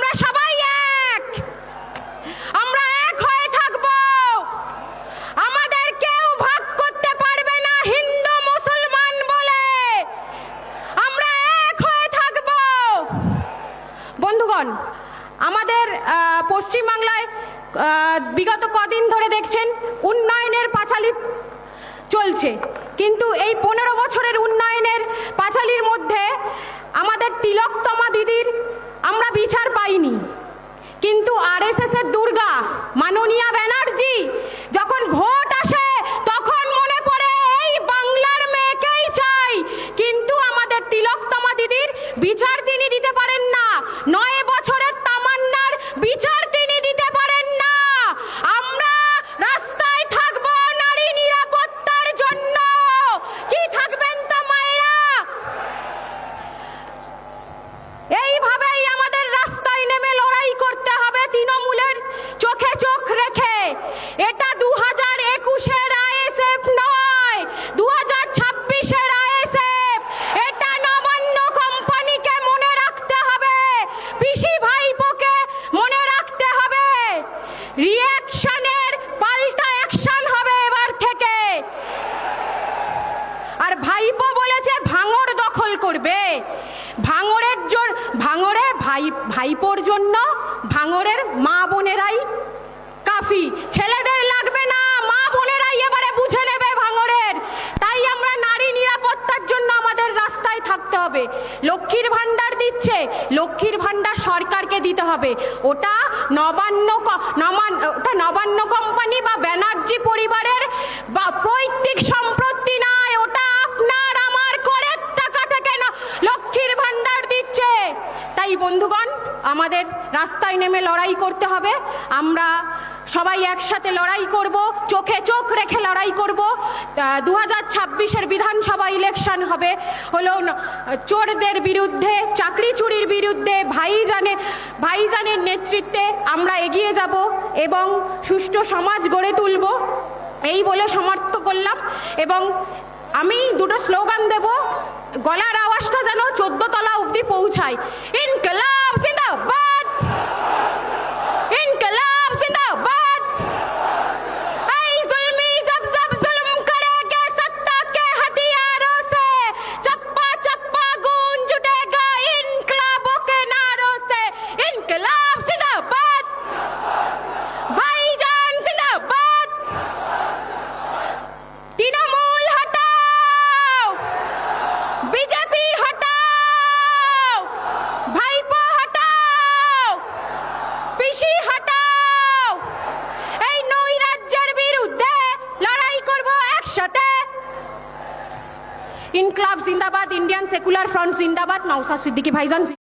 আমরা সবাই এক, আমরা এক হয়ে থাকব। আমাদের কেউ ভাগ করতে পারবে না হিন্দু মুসলমান বলে, আমরা এক হয়ে থাকব। বন্ধুগণ, আমাদের পশ্চিমবাংলায় বিগত কদিন ধরে দেখছেন উন্নয়নের পাঁচালী চলছে, কিন্তু এই 15 বছরের উন্নয়নের পাঁচালীর মধ্যে আমাদের তিলকতমা দিদির আমরা বিচার পাইনি। কিন্তু আরএসএস এর দুর্গা মাননীয়া ব্যানার্জি যখন ভোট আসে তখন মনে পড়ে এই বাংলার মেয়েকেই চাই, কিন্তু আমাদের তিলকতমা দিদির বিচার তিনি দিতে পারেন না। 9 বছরের তামান্নার বিচার তিনি দিতে পারেন না। আমরা রাস্তায় থাকব নারী নিরাপত্তার জন্য। কি থাকবেন তো মায়েরা? এইভাবেই আমাদের রাস্তায় নেমে লড়াই করতে হবে তৃণমূলের চোখে চোখ রেখে। এটা 2021-এর আইএসএফ নয়, 2026-এর আইএসএফ। এটা নবান্ন কোম্পানিকে মনে রাখতে হবে, পিসি ভাইপোকে মনে রাখতে হবে। রিঅ্যাকশনের পাল্টা অ্যাকশন হবে এবার থেকে। আর ভাইপো বলেছে ভাঙড় দখল করবে। ভাইপোর জন্য ভাঙড়ের মা বোনেরাই কাফি, ছেলেদের লাগবে না, মা বোনেরাই এবারে বুঝে নেবে ভাঙড়ের। তাই আমরা নারী নিরাপত্তার জন্য আমাদের রাস্তায় থাকতে হবে। লক্ষ্মীর ভান্ডার দিচ্ছে, লক্ষ্মীর ভান্ডার সরকারকে দিতে হবে। ওটা নবান্ন কোম্পানি বা ব্যানার্জি পরিবারের বা পৈতৃক সম্পত্তি নয়, ওটা আপনার আমার করের টাকা থেকে না লক্ষ্মীর ভান্ডার দিচ্ছে। তাই বন্ধুগণ, আমাদের রাস্তায় নেমে লড়াই করতে হবে। আমরা সবাই একসাথে লড়াই করব, চোখে চোখ রেখে লড়াই করব। 2026-এর বিধানসভা ইলেকশন হবে হলো চোরদের বিরুদ্ধে, চাকরি চুরির বিরুদ্ধে। ভাইজানের নেতৃত্বে আমরা এগিয়ে যাব এবং সুষ্ঠু সমাজ গড়ে তুলব, এই বলে সমর্থ করলাম। এবং আমি দুটো স্লোগান দেব, গলার আওয়াজটা যেন 14 তলা অবধি পৌঁছায়। ইনকলাব জিন্দাবাদ, ইনকলাব জিন্দাবাদ। ऐ जुल्मी जब जब जुल्म करेंगे सत्ता के हथियारों से, चप्पा चप्पा गूंज उठेगा इनकलाबों के नारों से। इनकलाब जिंदाबाद, भाईजान जिंदाबाद। तृणमूल हटाओ, बीजेपी हटाओ, भाईपो हटाओ, পিসি হটাও। এই নৈরাজ্যের বিরুদ্ধে লড়াই করব একসাথে। ইনকলাব জিন্দাবাদ, ইন্ডিয়ান সেকুলার ফ্রন্ট জিন্দাবাদ। নওশাদ সিদ্দিকী ভাইজান।